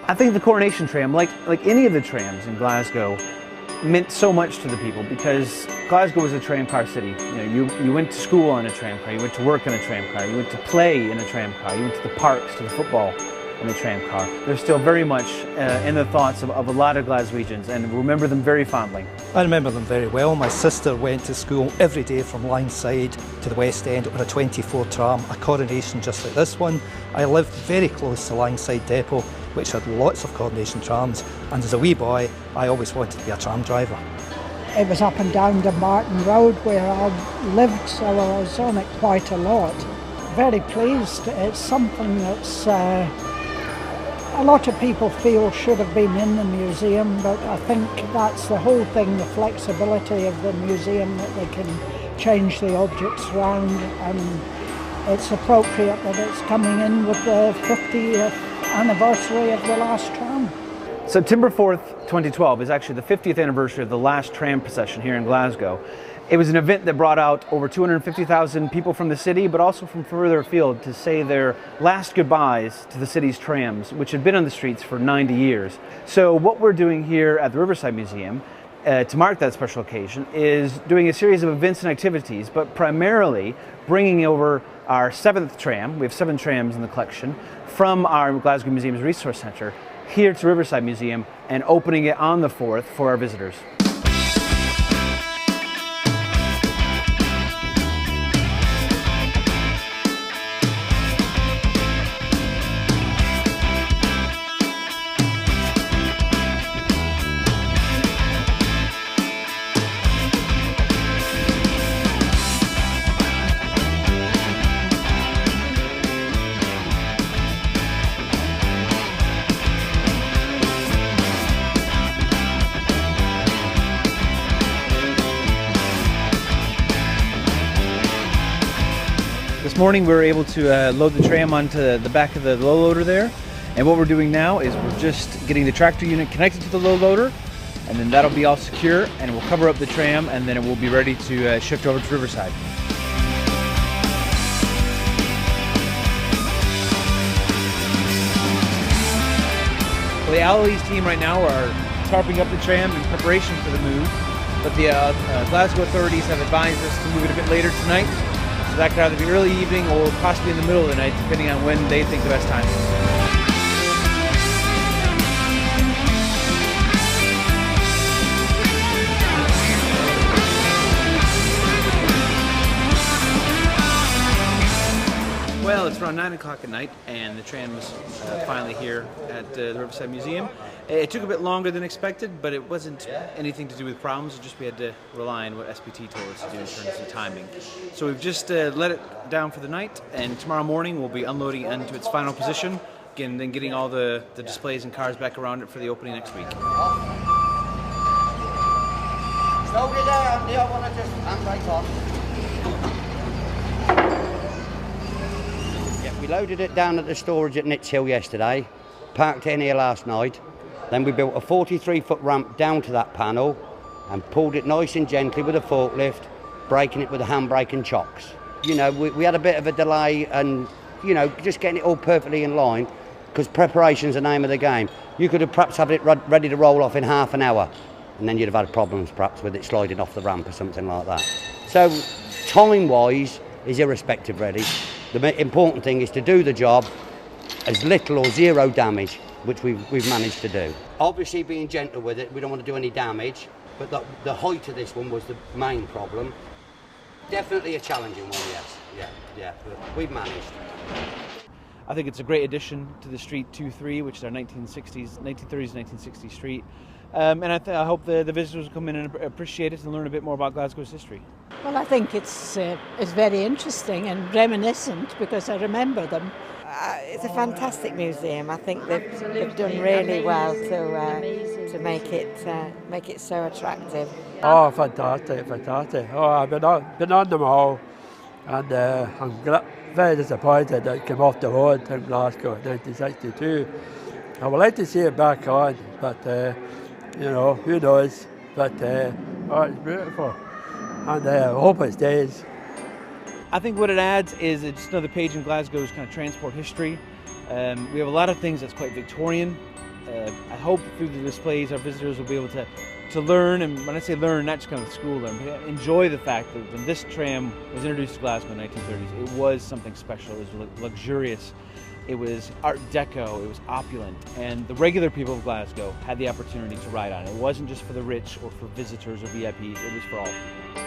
I think the Coronation Tram, like any of the trams in Glasgow, meant so much to the people because Glasgow was a tramcar city. You went to school on a tramcar, you went to work in a tramcar, you went to play in a tramcar, you went to the parks, to the football in a tramcar. They're still very much in the thoughts of a lot of Glaswegians, and remember them very fondly. I remember them very well. My sister went to school every day from Lineside to the West End on a 24 tram, a Coronation just like this one. I lived very close to Lineside Depot, which had lots of Coronation trams, and as a wee boy I always wanted to be a tram driver. It was up and down the Martin Road where I lived, so I was on it quite a lot. Very pleased. It's something that's a lot of people feel should have been in the museum, but I think that's the whole thing, the flexibility of the museum, that they can change the objects around, and it's appropriate that it's coming in with the 50th anniversary of the last tram. September 4th, 2012 is actually the 50th anniversary of the last tram procession here in Glasgow. It was an event that brought out over 250,000 people from the city, but also from further afield to say their last goodbyes to the city's trams, which had been on the streets for 90 years. So what we're doing here at the Riverside Museum to mark that special occasion is doing a series of events and activities, but primarily bringing over our 7th tram. We have 7 trams in the collection from our Glasgow Museum's Resource Centre here to Riverside Museum and opening it on the 4th for our visitors. This morning we were able to load the tram onto the back of the low loader there, and what we're doing now is we're just getting the tractor unit connected to the low loader, and then that'll be all secure and we'll cover up the tram, and then it will be ready to shift over to Riverside. Well, the Alloys team right now are tarping up the tram in preparation for the move, but the Glasgow authorities have advised us to move it a bit later tonight. So that could either be early evening or possibly in the middle of the night, depending on when they think the best time is. Well, it's around 9 o'clock at night, and the tram is finally here at the Riverside Museum. It took a bit longer than expected, but it wasn't anything to do with problems. It just we had to rely on what SPT told us to do in terms of timing. So we've just let it down for the night, and tomorrow morning we'll be unloading it into its final position, again, then getting all the displays and cars back around it for the opening next week. Slow it down, I want to just handbrake on. We loaded it down at the storage at Nitz Hill yesterday, parked it in here last night, then we built a 43-foot ramp down to that panel and pulled it nice and gently with a forklift, braking it with a handbrake and chocks. You know, we had a bit of a delay and, you know, just getting it all perfectly in line, because preparation's the name of the game. You could have perhaps had it ready to roll off in half an hour, and then you'd have had problems perhaps with it sliding off the ramp or something like that. So time-wise is irrespective really. The important thing is to do the job as little or zero damage, which we've managed to do. Obviously being gentle with it, we don't want to do any damage, but the height of this one was the main problem. Definitely a challenging one, yes. Yeah, but we've managed. I think it's a great addition to the Street 2-3, which is our 1930s, 1960s street. And I hope the visitors will come in and appreciate it and learn a bit more about Glasgow's history. Well, I think it's very interesting and reminiscent because I remember them. It's a fantastic museum. I think they've done really well to make it so attractive. Oh, fantastic! Oh, I've been on them all, and I'm very disappointed that it came off the road in Glasgow in 1962. I would like to see it back on, but you know, who knows? But oh, it's beautiful, and I hope it stays. I think what it adds is it's another page in Glasgow's kind of transport history. We have a lot of things that's quite Victorian I hope through the displays our visitors will be able to learn, and when I say learn, not just kind of school learn, but enjoy the fact that when this tram was introduced to Glasgow in the 1930s, it was something special. It was luxurious, it was Art Deco, it was opulent, and the regular people of Glasgow had the opportunity to ride on it. It wasn't just for the rich or for visitors or VIPs, it was for all people.